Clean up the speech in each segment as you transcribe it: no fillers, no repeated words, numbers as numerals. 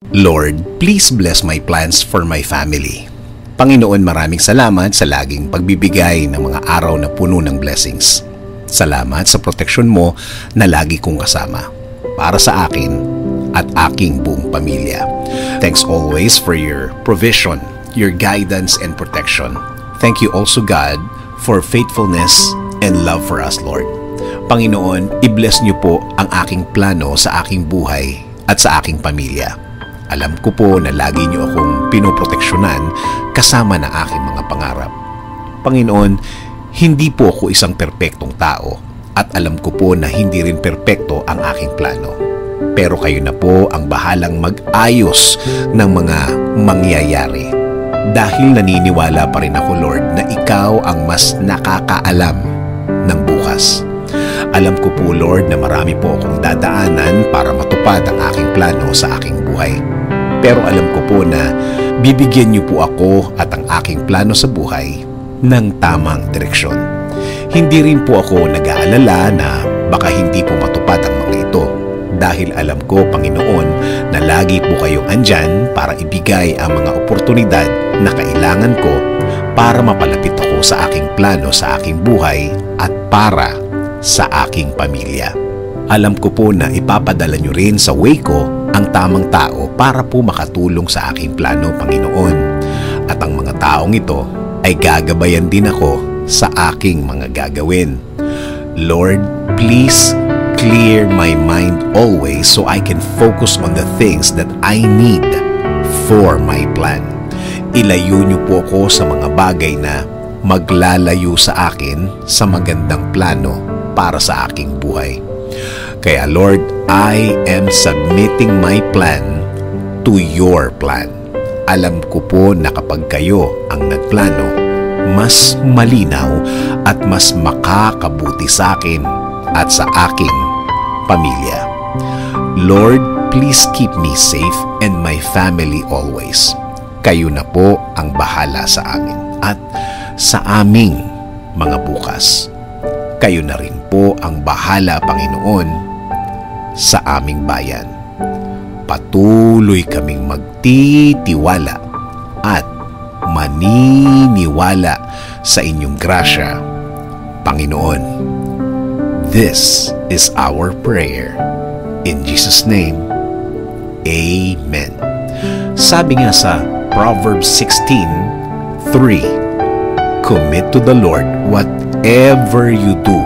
Lord, please bless my plans for my family. Panginoon, maraming salamat sa laging pagbibigay ng mga araw na puno ng blessings. Salamat sa proteksyon mo na lagi kong kasama para sa akin at aking buong pamilya. Thanks always for your provision, your guidance and protection. Thank you also, God, for faithfulness and love for us, Lord. Panginoon, i-bless niyo po ang aking plano sa aking buhay at sa aking pamilya. Alam ko po na lagi niyo akong pinoproteksyonan kasama ng aking mga pangarap. Panginoon, hindi po ako isang perpektong tao at alam ko po na hindi rin perpekto ang aking plano. Pero kayo na po ang bahalang mag-ayos ng mga mangyayari. Dahil naniniwala pa rin ako, Lord, na ikaw ang mas nakakaalam ng bukas. Alam ko po, Lord, na marami po akong dadaanan para matupad ang aking plano sa aking buhay. Pero alam ko po na bibigyan niyo po ako at ang aking plano sa buhay ng tamang direksyon. Hindi rin po ako nag-aalala na baka hindi po matupad ang mga ito. Dahil alam ko, Panginoon, na lagi po kayong andyan para ibigay ang mga oportunidad na kailangan ko para mapalapit ako sa aking plano sa aking buhay at para sa aking pamilya. Alam ko po na ipapadala nyo rin sa way ko ang tamang tao para po makatulong sa aking plano, Panginoon. At ang mga taong ito ay gagabayan din ako sa aking mga gagawin. Lord, please clear my mind always so I can focus on the things that I need for my plan. Ilayo niyo po ako sa mga bagay na maglalayo sa akin sa magandang plano para sa aking buhay. Kaya Lord, I am submitting my plan to your plan. Alam ko po na kapag kayo ang nagplano, mas malinaw at mas makakabuti sa akin at sa aking pamilya. Lord, please keep me safe and my family always. Kayo na po ang bahala sa amin at sa aming mga bukas. Kayo na rin po ang bahala, Panginoon, sa aming bayan. Patuloy kaming magtitiwala at maniniwala sa inyong grasya, Panginoon. This is our prayer. In Jesus' name, Amen. Sabi nga sa Proverbs 16:3, commit to the Lord whatever you do,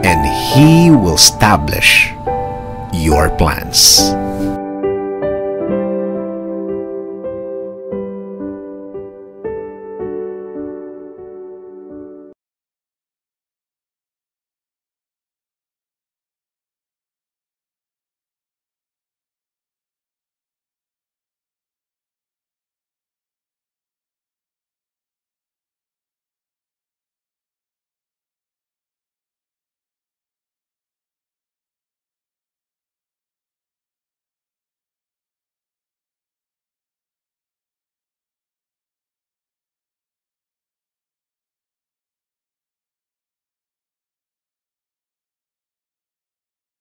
and He will establish your plans.